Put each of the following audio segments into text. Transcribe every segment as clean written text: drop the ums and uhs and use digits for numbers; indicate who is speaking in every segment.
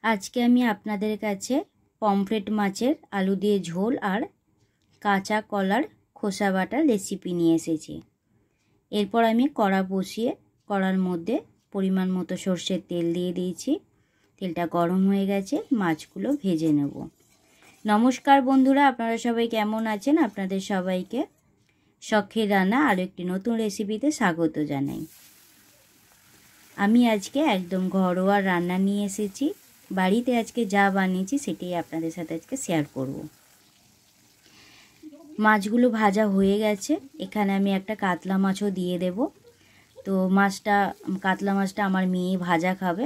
Speaker 1: আজকে আমি আপনাদের কাছে পমফ্রেট মাছের আলু দিয়ে ঝোল আর কাঁচা কলার খোসা বাটার রেসিপি নিয়ে এসেছি। এরপর আমি কড়া বসিয়ে কড়ার মধ্যে পরিমাণ মতো সর্ষের তেল দিয়ে দিয়েছি। তেলটা গরম হয়ে গেছে, মাছগুলো ভেজে নেব। নমস্কার বন্ধুরা, আপনারা সবাই কেমন আছেন? আপনাদের সবাইকে শখের রান্না আরও একটি নতুন রেসিপিতে স্বাগত জানাই। আমি আজকে একদম ঘরোয়া রান্না নিয়ে এসেছি। বাড়িতে আজকে যা বানিয়েছি সেটাই আপনাদের সাথে আজকে শেয়ার করব। মাছগুলো ভাজা হয়ে গেছে। এখানে আমি একটা কাতলা মাছও দিয়ে দেব। তো কাতলা মাছটা আমার মেয়ে ভাজা খাবে,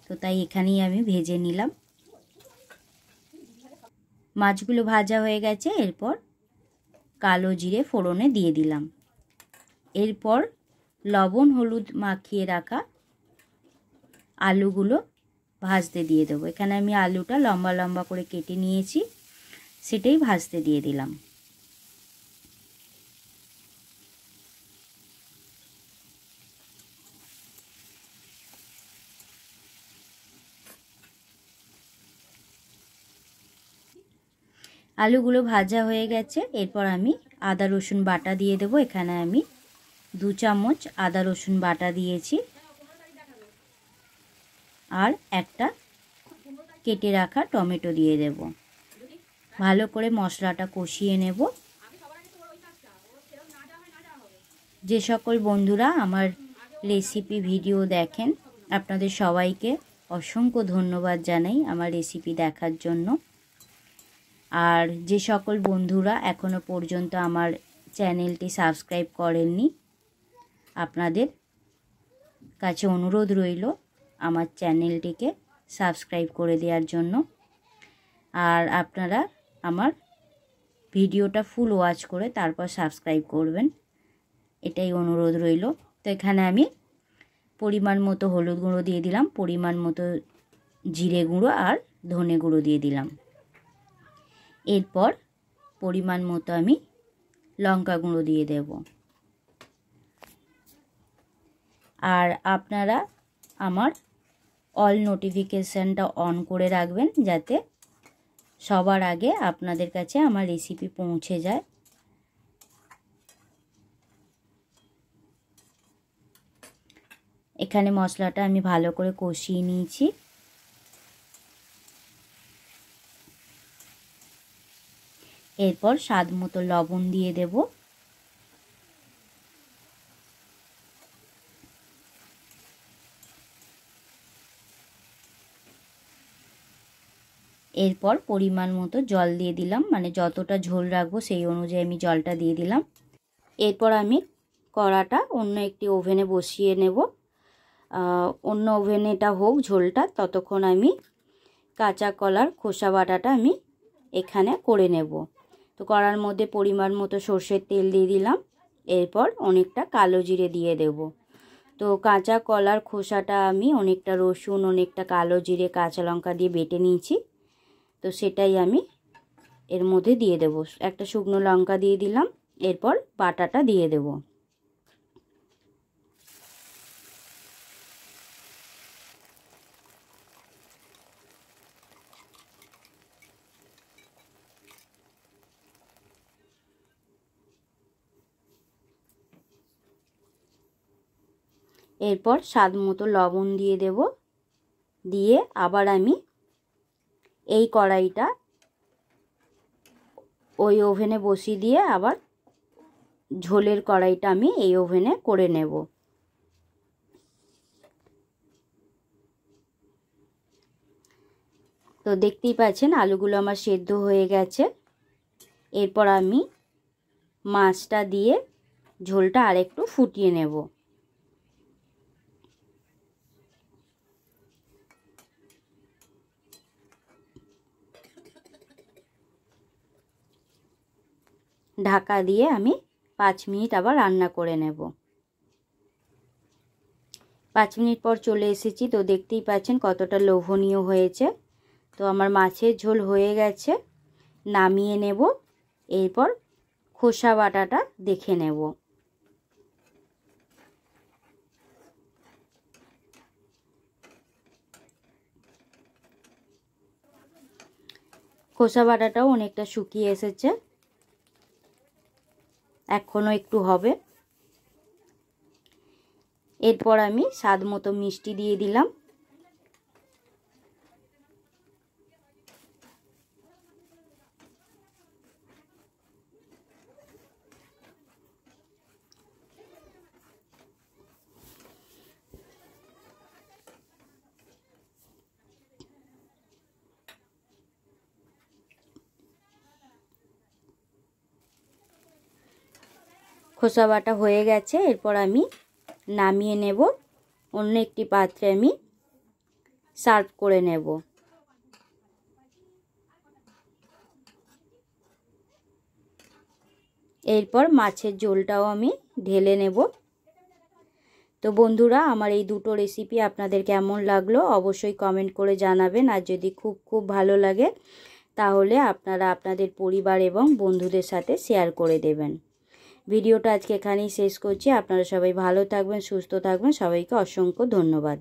Speaker 1: তো তাই এখানেই আমি ভেজে নিলাম। মাছগুলো ভাজা হয়ে গেছে, এরপর কালো জিরে ফোড়নে দিয়ে দিলাম। এরপর লবণ হলুদ মাখিয়ে রাখা আলুগুলো ভাজতে দিয়ে দেবো। এখানে আমি আলুটা লম্বা লম্বা করে কেটে নিয়েছি, সেটাই ভাজতে দিয়ে দিলাম। আলুগুলো ভাজা হয়ে গেছে, এরপর আমি আদা রসুন বাটা দিয়ে দেবো। এখানে আমি 2 চামচ আদা রসুন বাটা দিয়েছি আর একটা কেটে রাখা টমেটো দিয়ে দেব। ভালো করে মশলাটা কষিয়ে নেব। যে সকল বন্ধুরা আমার রেসিপি ভিডিও দেখেন, আপনাদের সবাইকে অসংখ্য ধন্যবাদ জানাই আমার রেসিপি দেখার জন্য। আর যে সকল বন্ধুরা এখনও পর্যন্ত আমার চ্যানেলটি সাবস্ক্রাইব করেননি, আপনাদের কাছে অনুরোধ রইল আমার চ্যানেলটিকে সাবস্ক্রাইব করে দেওয়ার জন্য। আর আপনারা আমার ভিডিওটা ফুল ওয়াচ করে তারপর সাবস্ক্রাইব করবেন, এটাই অনুরোধ রইল। তো এখানে আমি পরিমাণ মতো হলুদ গুঁড়ো দিয়ে দিলাম, পরিমাণ মতো জিরে গুঁড়ো আর ধনে গুঁড়ো দিয়ে দিলাম। এরপর পরিমাণ মতো আমি লঙ্কা গুঁড়ো দিয়ে দেব। আর আপনারা আমার অল নোটিফিকেশানটা অন করে রাখবেন, যাতে সবার আগে আপনাদের কাছে আমার রেসিপি পৌঁছে যায়। এখানে মশলাটা আমি ভালো করে কষিয়ে নিয়েছি। এরপর স্বাদ মতো লবণ দিয়ে দেব। এরপর পরিমাণ মতো জল দিয়ে দিলাম, মানে যতটা ঝোল রাখবো সেই অনুযায়ী আমি জলটা দিয়ে দিলাম। এরপর আমি কড়াটা অন্য একটি ওভেনে বসিয়ে নেব। অন্য ওভেনেটা হোক ঝোলটা, ততক্ষণ আমি কাঁচা কলার খোসা বাটাটা আমি এখানে করে নেব। তো কড়ার মধ্যে পরিমাণ মতো সর্ষের তেল দিয়ে দিলাম। এরপর অনেকটা কালো জিরে দিয়ে দেব। তো কাঁচা কলার খোসাটা আমি অনেকটা রসুন, অনেকটা কালো জিরে, কাঁচা লঙ্কা দিয়ে বেটে নিয়েছি, তো সেটাই আমি এর মধ্যে দিয়ে দেব। একটা শুকনো লঙ্কা দিয়ে দিলাম। এরপর বাটাটা দিয়ে দেব। এরপর স্বাদ মতো লবণ দিয়ে দেব। দিয়ে আবার আমি এই কড়াইটা ওই ওভেনে বসিয়ে দিয়ে আবার ঝোলের কড়াইটা আমি এই ওভেনে করে নেব। তো দেখতেই পাচ্ছেন আলুগুলো আমার সেদ্ধ হয়ে গেছে। এরপর আমি মাছটা দিয়ে ঝোলটা আরেকটু ফুটিয়ে নেব। ঢাকা দিয়ে আমি 5 মিনিট আবার রান্না করে নেব। 5 মিনিট পর চলে এসেছি। তো দেখতেই পাচ্ছেন কতটা লোভনীয় হয়েছে। তো আমার মাছের ঝোল হয়ে গেছে, নামিয়ে নেব। এরপর খোসা বাটাটা দেখে নেব। খোসা বাটাটাও অনেকটা শুকিয়ে এসেছে, এখনও একটু হবে। এরপর আমি স্বাদ মতো মিষ্টি দিয়ে দিলাম। খোসা বাটা হয়ে গেছে, এরপর আমি নামিয়ে নেব। অন্য একটি পাত্রে আমি সার্ভ করে নেব। এরপর মাছের ঝোলটাও আমি ঢেলে নেব। তো বন্ধুরা, আমার এই দুটো রেসিপি আপনাদের কেমন লাগলো অবশ্যই কমেন্ট করে জানাবেন। আর যদি খুব ভালো লাগে তাহলে আপনারা আপনাদের পরিবার এবং বন্ধুদের সাথে শেয়ার করে দেবেন। ভিডিওটা আজকে এখানেই শেষ করছি। আপনারা সবাই ভালো থাকবেন, সুস্থ থাকবেন। সবাইকে অসংখ্য ধন্যবাদ।